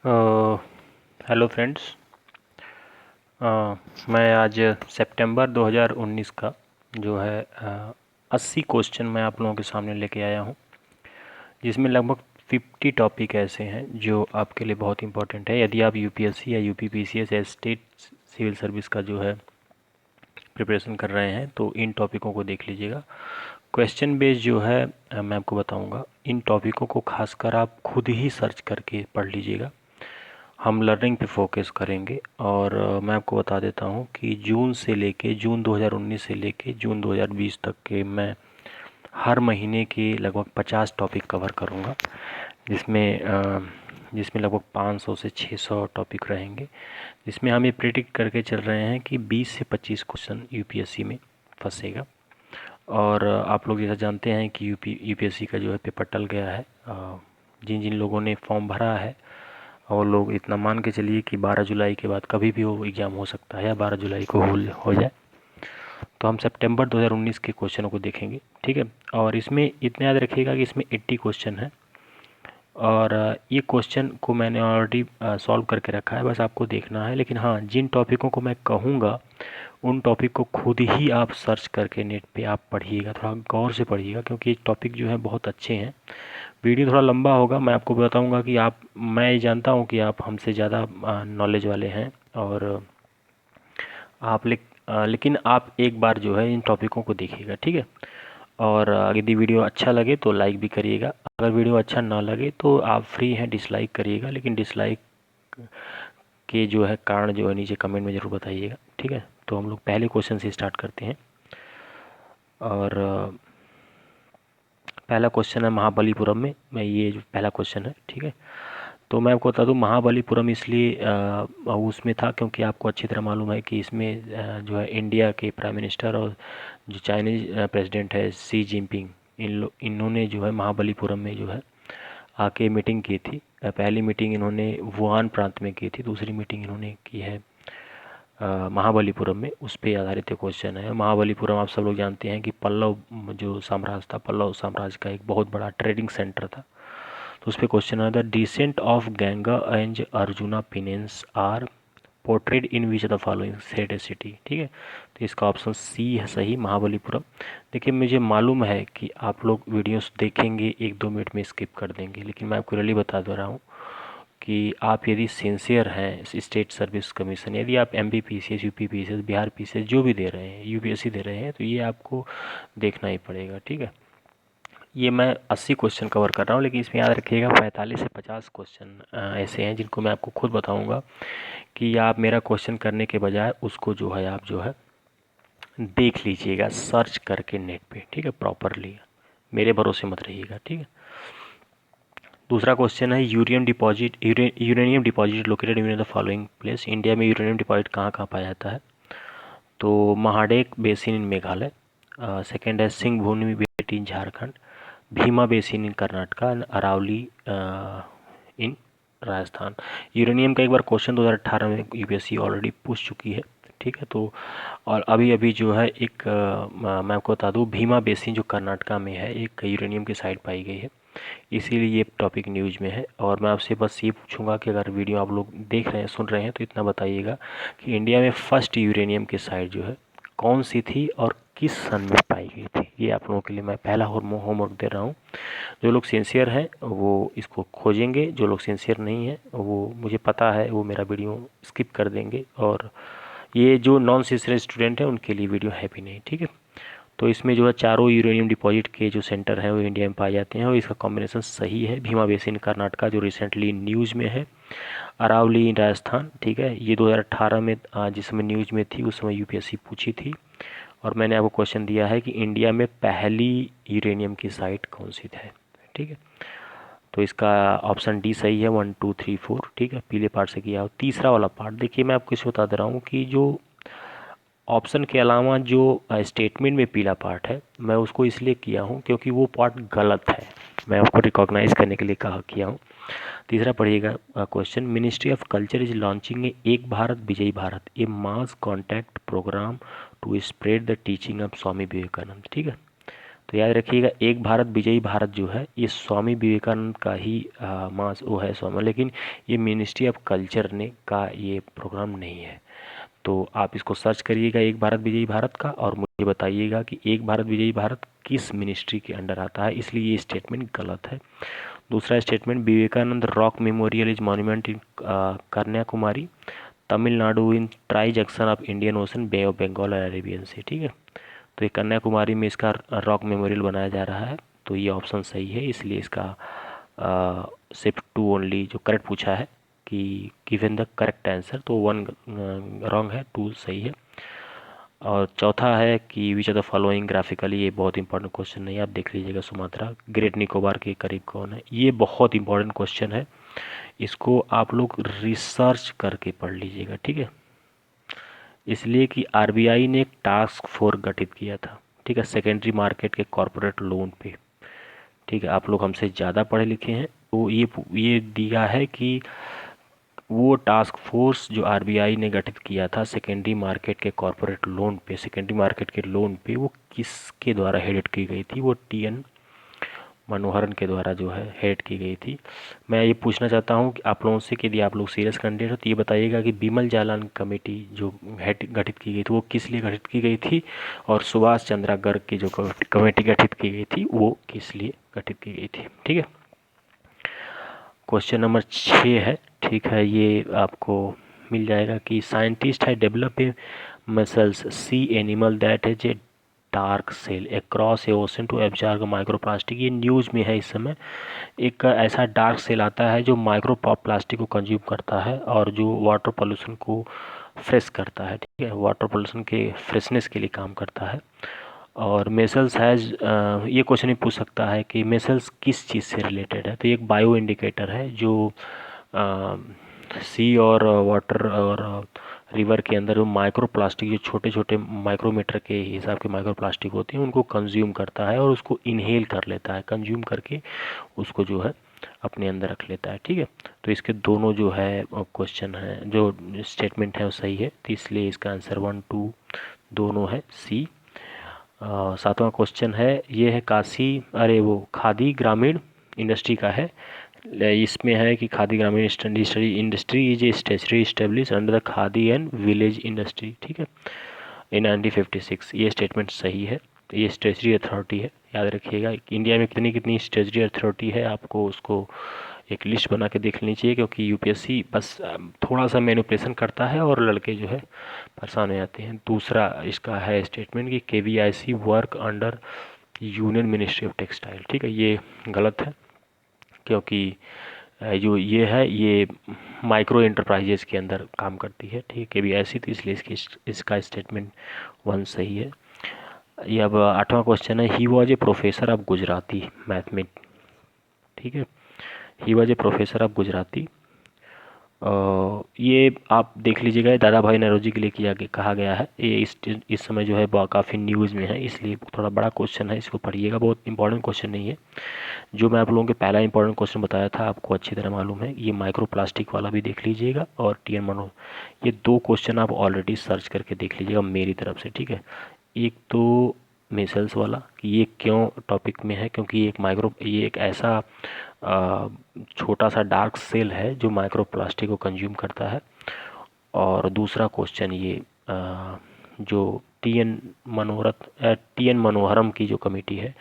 Hello friends. मैं आज सितंबर 2019 का जो है 80 क्वेश्चन मैं आप लोगों के सामने लेके आया हूँ, जिसमें लगभग 50 टॉपिक ऐसे हैं जो आपके लिए बहुत इंपॉर्टेंट है। यदि आप यूपीएससी या यूपीपीसीएस या स्टेट सिविल सर्विस का जो है प्रिपरेशन कर रहे हैं तो इन टॉपिकों को देख लीजिएगा। क्वेश्चन बेस जो है मैं आपको बताऊंगा। इन टॉपिकों को खासकर आप खुद ही सर्च करके पढ़ लीजिएगा। हम लर्निंग पे फोकस करेंगे और मैं आपको बता देता हूँ कि जून 2019 से लेके जून 2020 तक के मैं हर महीने के लगभग 50 टॉपिक कवर करूँगा, जिसमें लगभग 500 से 600 टॉपिक रहेंगे, जिसमें हम ये प्रिडिक्ट करके चल रहे हैं कि 20 से 25 क्वेश्चन यूपीएससी में फंसेगा। और आप लोग जैसा जानते हैं कि यूपीएससी का जो है पेपर टल गया है। जिन जिन लोगों ने फॉर्म भरा है और लोग इतना मान के चलिए कि 12 जुलाई के बाद कभी भी वो एग्ज़ाम हो सकता है या 12 जुलाई को हो जाए। तो हम सितंबर 2019 के क्वेश्चनों को देखेंगे, ठीक है। और इसमें इतना याद रखिएगा कि इसमें 80 क्वेश्चन है और ये क्वेश्चन को मैंने ऑलरेडी सॉल्व करके रखा है, बस आपको देखना है। लेकिन हाँ, जिन टॉपिकों को मैं कहूँगा उन टॉपिक को खुद ही आप सर्च करके नेट पे आप पढ़िएगा, थोड़ा गौर से पढ़िएगा, क्योंकि ये टॉपिक जो है बहुत अच्छे हैं। वीडियो थोड़ा लंबा होगा, मैं आपको बताऊंगा कि मैं ये जानता हूँ कि आप हमसे ज़्यादा नॉलेज वाले हैं और लेकिन आप एक बार जो है इन टॉपिकों को देखिएगा, ठीक है। और यदि वीडियो अच्छा लगे तो लाइक भी करिएगा। अगर वीडियो अच्छा ना लगे तो आप फ्री हैं डिसलाइक करिएगा, लेकिन डिसलाइक के जो है कारण जो है नीचे कमेंट में ज़रूर बताइएगा, ठीक है। तो हम लोग पहले क्वेश्चन से स्टार्ट करते हैं और पहला क्वेश्चन है महाबलीपुरम में ये जो पहला क्वेश्चन है, ठीक है। तो मैं आपको बता दूं, महाबलीपुरम इसलिए उसमें था क्योंकि आपको अच्छी तरह मालूम है कि इसमें जो है इंडिया के प्राइम मिनिस्टर और जो चाइनीज प्रेसिडेंट है शी जिनपिंग, इन्होंने जो है महाबलीपुरम में जो है आके मीटिंग की थी। पहली मीटिंग इन्होंने वुहान प्रांत में की थी, दूसरी मीटिंग इन्होंने की है महाबलीपुरम में। उस पर आधारित क्वेश्चन है। महाबलीपुरम आप सब लोग जानते हैं कि पल्लव जो साम्राज्य था, पल्लव साम्राज्य का एक बहुत बड़ा ट्रेडिंग सेंटर था। तो उस पर क्वेश्चन है, the descent of Ganga and Arjuna penance are portrayed in which the following set a city, ठीक है। तो इसका ऑप्शन सी है सही, महाबलीपुरम। देखिए, मुझे मालूम है कि आप लोग वीडियोस देखेंगे 1-2 मिनट में स्किप कर देंगे, लेकिन मैं आपको रियली बता दे रहा हूँ कि आप यदि सिंसियर हैं स्टेट सर्विस कमीशन, यदि आप एमपीपीसीएस, यूपीपीसीएस, बिहार पीसीएस जो भी दे रहे हैं, यूपीएससी दे रहे हैं, तो ये आपको देखना ही पड़ेगा, ठीक है। ये मैं 80 क्वेश्चन कवर कर रहा हूँ, लेकिन इसमें याद रखिएगा 45 से 50 क्वेश्चन ऐसे हैं जिनको मैं आपको खुद बताऊँगा कि आप मेरा क्वेश्चन करने के बजाय उसको जो है आप जो है देख लीजिएगा सर्च करके नेट पे, ठीक है, प्रॉपरली। मेरे भरोसे मत रहिएगा, ठीक है। दूसरा क्वेश्चन है, uranium deposit located in the following place. India में यूरेनियम डिपॉजिट कहाँ कहाँ पाया जाता है? तो महाडेक बेसिन इन मेघालय, सेकेंड है सिंगभूमि बेट इन झारखंड, भीमा बेसिन इन कर्नाटका, अरावली इन राजस्थान। यूरेनियम का एक बार क्वेश्चन 2018 में यूपीएससी ऑलरेडी पूछ चुकी है, ठीक है। तो और अभी अभी जो है एक मैं आपको बता दूं, भीमा बेसिन जो कर्नाटका में है, एक यूरेनियम की साइट पाई गई है, इसीलिए ये टॉपिक न्यूज़ में है। और मैं आपसे बस ये पूछूंगा कि अगर वीडियो आप लोग देख रहे हैं, सुन रहे हैं, तो इतना बताइएगा कि इंडिया में फर्स्ट यूरेनियम की साइट जो है कौन सी थी और किस सन में पाई गई थी। ये आप लोगों के लिए मैं पहला होमवर्क दे रहा हूँ। जो लोग सिंसियर हैं वो इसको खोजेंगे, जो लोग सिंसियर नहीं हैं वो, मुझे पता है, वो मेरा वीडियो स्किप कर देंगे। और ये जो नॉन सिंसियर स्टूडेंट हैं उनके लिए वीडियो है भी नहीं, ठीक है। तो इसमें जो है चारों यूरेनियम डिपॉजिट के जो सेंटर हैं वो इंडिया में पाए जाते हैं और इसका कॉम्बिनेशन सही है। भीमा बेसिन कर्नाटका जो रिसेंटली न्यूज़ में है, अरावली इन राजस्थान, ठीक है। ये 2018 में जिस समय न्यूज़ में थी उस समय यूपीएससी पूछी थी। और मैंने आपको क्वेश्चन दिया है कि इंडिया में पहली यूरेनियम की साइट कौन सी है, ठीक है। तो इसका ऑप्शन डी सही है, 1 2 3 4, ठीक है। पीले पार्ट से किया हो। तीसरा वाला पार्ट देखिए, मैं आपको इसे बता दे रहा हूँ कि जो ऑप्शन के अलावा जो स्टेटमेंट में पीला पार्ट है, मैं उसको इसलिए किया हूँ क्योंकि वो पार्ट गलत है, मैं आपको रिकॉग्नाइज करने के लिए कहा किया हूँ। तीसरा पढ़िएगा question, ministry of culture is launching a एक भारत विजयी Bharat, a mass contact programme to spread the teaching of Swami Vivekananda, ठीक है। तो याद रखिएगा, एक भारत विजयी भारत जो है ये स्वामी विवेकानंद का ही मास वो है स्वामी, लेकिन ये मिनिस्ट्री ऑफ कल्चर ने का ये प्रोग्राम नहीं है। तो आप इसको सर्च करिएगा एक भारत विजयी भारत का, और मुझे बताइएगा कि एक भारत विजयी भारत किस मिनिस्ट्री के अंडर आता है, इसलिए ये स्टेटमेंट गलत है। दूसरा statement, Vivekananda rock memorial is monument in Kanyakumari, Tamil Nadu in tri junction of Indian ocean, bay of Bengal और अरेबियन सी। ठीक है, तो ये कन्याकुमारी में इसका रॉक मेमोरियल बनाया जा रहा है, तो ये ऑप्शन सही है, इसलिए इसका सिर्फ 2 ओनली जो करेक्ट पूछा है कि गिवन द करेक्ट आंसर, तो 1 रॉन्ग है, 2 सही है। और चौथा है कि which of the following graphically, ये बहुत इंपॉर्टेंट क्वेश्चन है, आप देख लीजिएगा, सुमात्रा ग्रेट निकोबार के करीब कौन है, ये बहुत इंपॉर्टेंट क्वेश्चन है, इसको आप लोग रिसर्च करके पढ़ लीजिएगा। ठीक है, इसलिए कि आरबीआई ने एक टास्क फोर्स गठित किया था, ठीक है, सेकेंडरी मार्केट के कॉरपोरेट लोन पे। ठीक है, आप लोग हमसे ज़्यादा पढ़े लिखे हैं, तो ये दिया है कि वो टास्क फोर्स जो आरबीआई ने गठित किया था सेकेंडरी मार्केट के कॉरपोरेट लोन पे, सेकेंडरी मार्केट के लोन पे, वो किसके द्वारा हेडेड की गई थी, वो टीएन मनोहरन के द्वारा जो है हेड की गई थी। मैं ये पूछना चाहता हूँ कि आप लोगों से कि यदि आप लोग सीरियस कैंडिडेट हो तो ये बताइएगा कि बिमल जालान कमेटी जो हेड गठित की गई थी वो किस लिए गठित की गई थी, और सुभाष चंद्रा गर्ग की जो कमेटी गठित की गई थी वो किस लिए गठित की गई थी। ठीक है, क्वेश्चन नंबर 6 है, ठीक है, ये आपको मिल जाएगा कि साइंटिस्ट है develop a mussels sea animal that is a dark sail across a ocean to absorb microplastic. ये न्यूज़ में है इस समय, एक ऐसा डार्क सेल आता है जो माइक्रो प्लास्टिक को कंज्यूम करता है और जो वाटर पोल्यूशन को फ्रेश करता है। ठीक है, वाटर पोल्यूशन के फ्रेशनेस के लिए काम करता है। और मेसल्स हैज़, ये क्वेश्चन ही पूछ सकता है कि मेसल्स किस चीज़ से रिलेटेड है, तो ये एक बायो इंडिकेटर है जो सी और वाटर और रिवर के अंदर जो माइक्रो प्लास्टिक, जो छोटे छोटे माइक्रोमीटर के हिसाब के माइक्रो प्लास्टिक होते हैं उनको कंज्यूम करता है और उसको इनहेल कर लेता है, कंज्यूम करके उसको जो है अपने अंदर रख लेता है। ठीक है, तो इसके दोनों जो है क्वेश्चन है, जो स्टेटमेंट है वो सही है, तो इसलिए इसका आंसर 1 2 दोनों है सी। 7वां क्वेश्चन है, ये है काशी, अरे वो खादी ग्रामीण इंडस्ट्री का है, इसमें है कि खादी ग्रामीण industry is a statutory establish under the khadi and village industry. ठीक है, इन 1956, ये स्टेटमेंट सही है, तो ये स्टेचुरी अथॉरिटी है। याद रखिएगा इंडिया में कितनी कितनी स्टेचुरी अथॉरिटी है, आपको उसको एक लिस्ट बना के देख लेनी चाहिए, क्योंकि यूपीएससी बस थोड़ा सा मैनिपुलेशन करता है और लड़के जो है परेशान हो जाते हैं। दूसरा इसका है स्टेटमेंट कि KVIC work under union ministry of textile. ठीक है, ये गलत है, क्योंकि जो ये है ये माइक्रो एंटरप्राइजेस के अंदर काम करती है। ठीक है, केवीआईसी, तो इसलिए इसका स्टेटमेंट 1 सही है। ये अब 8वां क्वेश्चन है, he was a professor of Gujarati mathematics. ठीक है, he was a professor of Gujarati, ये आप देख लीजिएगा, दादा भाई नौरोजी के लिए कहा गया है, ये इस समय जो है काफ़ी न्यूज़ में है, इसलिए थोड़ा बड़ा क्वेश्चन है, इसको पढ़िएगा, बहुत इंपॉर्टेंट क्वेश्चन नहीं है। जो मैं आप लोगों के पहला इंपॉर्टेंट क्वेश्चन बताया था आपको अच्छी तरह मालूम है, ये माइक्रो प्लास्टिक वाला भी देख लीजिएगा, और टीएन मनो, ये 2 क्वेश्चन आप ऑलरेडी सर्च करके देख लीजिएगा मेरी तरफ से। ठीक है, एक तो मेसल्स वाला कि ये क्यों टॉपिक में है, क्योंकि ये एक ऐसा छोटा सा डार्क सेल है जो माइक्रो प्लास्टिक को कंज्यूम करता है। और दूसरा क्वेश्चन ये जो टीएन मनोहरम की जो कमेटी है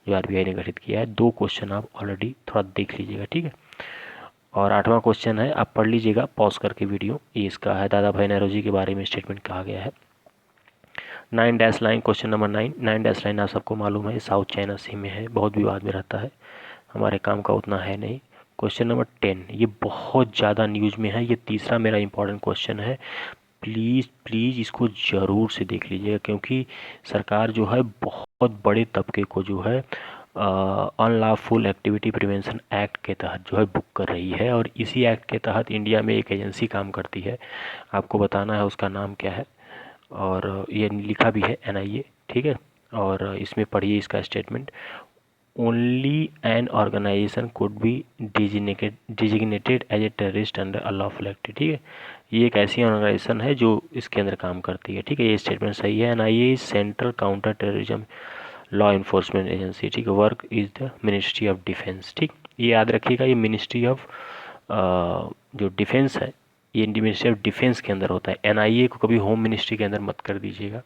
जो आरबीआई ने गठित किया है, 2 क्वेश्चन आप ऑलरेडी थोड़ा देख लीजिएगा। ठीक है, और 8वां क्वेश्चन है, आप पढ़ लीजिएगा पॉज करके वीडियो, ये इसका है, दादा भाई नौरोजी के बारे में स्टेटमेंट कहा गया है। 9 dash line, question number 9 dash line आप सबको मालूम है साउथ चाइना सी में है, बहुत विवाद में रहता है, हमारे काम का उतना है नहीं। क्वेश्चन नंबर 10, ये बहुत ज़्यादा न्यूज़ में है, ये तीसरा मेरा इंपॉर्टेंट क्वेश्चन है, प्लीज़ प्लीज़ इसको ज़रूर से देख लीजिएगा, क्योंकि सरकार जो है बहुत बड़े तबके को जो है अनलॉफुल एक्टिविटी प्रिवेंशन एक्ट के तहत जो है बुक कर रही है, और इसी एक्ट के तहत इंडिया में एक एजेंसी काम करती है, आपको बताना है उसका नाम क्या है, और ये लिखा भी है एनआईए। ठीक है, और इसमें पढ़िए इसका statement, only an organisation could be designated as a terrorist under unlawful act. ठीक है, ये एक ऐसी ऑर्गेनाइजेशन है जो इसके अंदर काम करती है। ठीक है, ये स्टेटमेंट सही है। NIA central counter terrorism law enforcement agency, ठीक है। Work is the ministry of defence, ठीक। ये याद रखिएगा, ये मिनिस्ट्री ऑफ जो डिफेंस है ये मिनिस्ट्री ऑफ डिफेंस के अंदर होता है। एनआईए को कभी होम मिनिस्ट्री के अंदर मत कर दीजिएगा,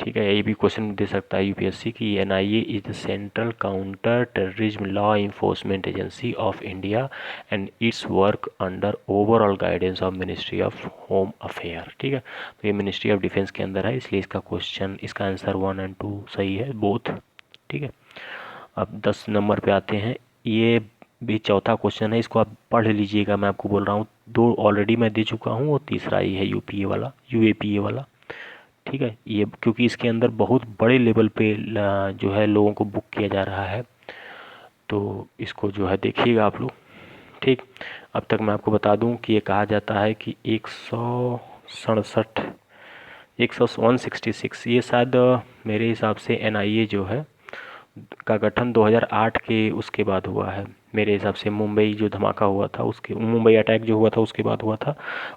ठीक है। ये भी क्वेश्चन दे सकता है यूपीएससी की NIA is the central counter terrorism law enforcement agency of India and it's work under overall guidance of ministry of home affair, ठीक है। तो ये मिनिस्ट्री ऑफ डिफेंस के अंदर है, इसलिए इसका क्वेश्चन, इसका आंसर 1 और 2 सही है, बोथ, ठीक है। अब 10 नंबर पे आते हैं। ये भी चौथा क्वेश्चन है, इसको आप पढ़ लीजिएगा, मैं आपको बोल रहा हूँ। 2 ऑलरेडी मैं दे चुका हूँ और तीसरा ही है यूपीए वाला, यूएपीए वाला, ठीक है। ये क्योंकि इसके अंदर बहुत बड़े लेवल पे जो है लोगों को बुक किया जा रहा है, तो इसको जो है देखिएगा आप लोग, ठीक। अब तक मैं आपको बता दूं कि ये कहा जाता है कि 167 166 ये शायद मेरे हिसाब से एनआईए जो है का गठन 2008 के उसके बाद हुआ है मेरे हिसाब से। मुंबई जो धमाका हुआ था उसके, मुंबई अटैक जो हुआ था उसके बाद हुआ था।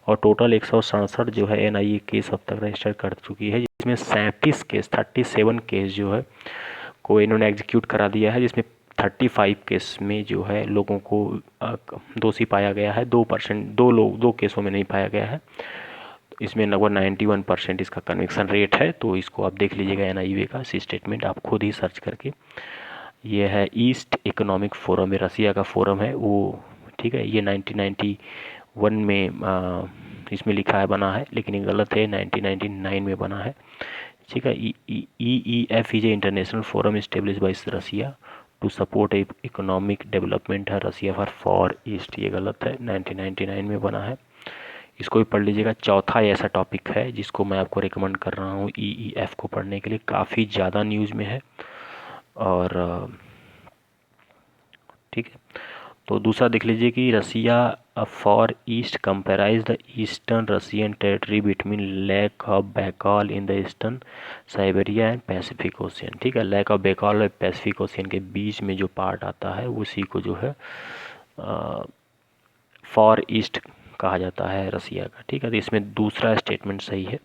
और टोटल 167 जो है एनआईए केस अब तक रजिस्टर कर चुकी है, जिसमें 37 केस जो है को इन्होंने एग्जीक्यूट करा दिया है, जिसमें 35 केस में जो है लोगों को दोषी पाया गया है। 2 केसों में नहीं पाया गया है। इसमें लगभग 91% इसका कन्विक्शन रेट है। तो इसको आप देख लीजिएगा एनआईए का स्टेटमेंट, आप खुद ही सर्च करके। ये है ईस्ट इकोनॉमिक फोरम, ये रसिया का फोरम है वो, ठीक है। ये 1991 में इसमें लिखा है, बना है, लेकिन ये गलत है, 1999 में बना है, ठीक है। EEF is a international forum establish by Russia to support economic development है रसिया फॉर ईस्ट, ये गलत है, 1999 में बना है। इसको भी पढ़ लीजिएगा। चौथा ऐसा टॉपिक है जिसको मैं आपको रिकमेंड कर रहा हूँ EEF को पढ़ने के लिए, काफ़ी ज़्यादा न्यूज़ में है। और ठीक है, तो दूसरा देख लीजिए कि Russia far east comprise the eastern Russian territory between lake of Baikal in the eastern Siberia and Pacific Ocean, ठीक है। लेक ऑफ बैकाल और पैसिफिक ओशियन के बीच में जो पार्ट आता है उसी को जो है फॉर ईस्ट कहा जाता है रसिया का, ठीक है। तो इसमें दूसरा स्टेटमेंट सही है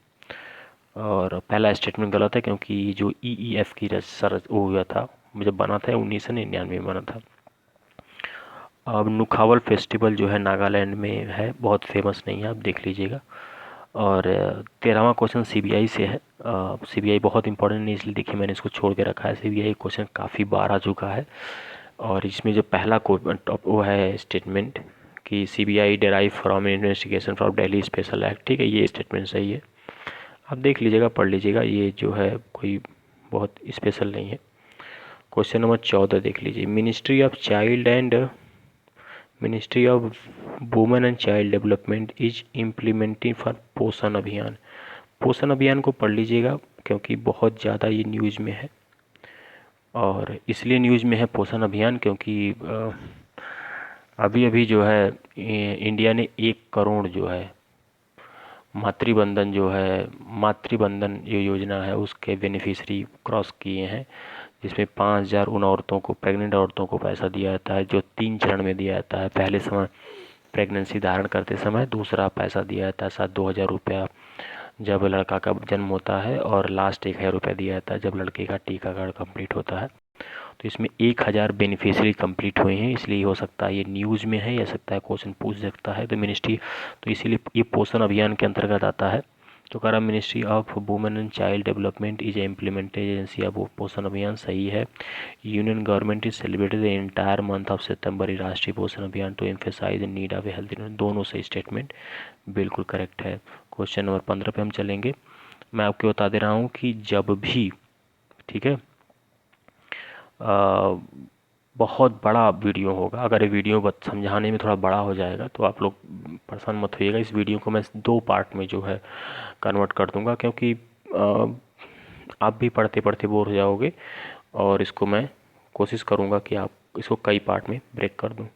और पहला स्टेटमेंट गलत है, क्योंकि जो EEF की वो हुआ था, जब बना था 1999 में बना था। अब नुखावल फेस्टिवल जो है नागालैंड में है, बहुत फेमस नहीं है, आप देख लीजिएगा। और 13वां क्वेश्चन सीबीआई से है। सीबीआई बहुत इंपॉर्टेंट नहीं, इसलिए देखिए मैंने इसको छोड़ के रखा है। सीबीआई क्वेश्चन काफ़ी बार आ चुका है और इसमें जो पहला वो है स्टेटमेंट कि CBI derive from investigation from Delhi special act, ठीक है। ये स्टेटमेंट सही है, आप देख लीजिएगा, पढ़ लीजिएगा, ये जो है कोई बहुत स्पेशल नहीं है। क्वेश्चन नंबर 14 देख लीजिए। Ministry of women and child development is implementing for पोषण अभियान। पोषण अभियान को पढ़ लीजिएगा क्योंकि बहुत ज़्यादा ये न्यूज़ में है। और इसलिए न्यूज़ में है पोषण अभियान क्योंकि अभी अभी जो है इंडिया ने 1 करोड़ जो है मातृबंधन जो योजना है उसके बेनिफिशरी क्रॉस किए हैं, जिसमें 5,000 उन औरतों को, प्रेग्नेंट औरतों को पैसा दिया जाता है, जो 3 चरण में दिया जाता है। पहले समय प्रेगनेंसी धारण करते समय, दूसरा पैसा दिया जाता है 2,000 रुपया जब लड़का का जन्म होता है, और लास्ट 1,000 रुपया दिया जाता है जब लड़के का टीकाकरण कंप्लीट होता है। तो इसमें 1,000 बेनिफिशियरी कंप्लीट हुए हैं, इसलिए हो सकता है ये न्यूज़ में है, या सकता है क्वेश्चन पूछ सकता है। तो मिनिस्ट्री, तो इसीलिए ये पोषण अभियान के अंतर्गत आता है। तो कह रहा ministry of women and child development is implemented agency of Poshan Abhiyan, सही है। Union government is celebrated the entire month of September ई Rashtriya Poshan Abhiyan to emphasise the need of health. दोनों सही स्टेटमेंट बिल्कुल करेक्ट है। क्वेश्चन नंबर 15 पे हम चलेंगे। मैं आपको बता दे रहा हूँ कि जब भी, ठीक है, बहुत बड़ा वीडियो होगा, अगर ये वीडियो समझाने में थोड़ा बड़ा हो जाएगा तो आप लोग परेशान मत होइएगा। इस वीडियो को मैं 2 पार्ट में जो है कन्वर्ट कर दूंगा, क्योंकि आप भी पढ़ते पढ़ते बोर हो जाओगे, और इसको मैं कोशिश करूंगा कि आप इसको कई पार्ट में ब्रेक कर दूं।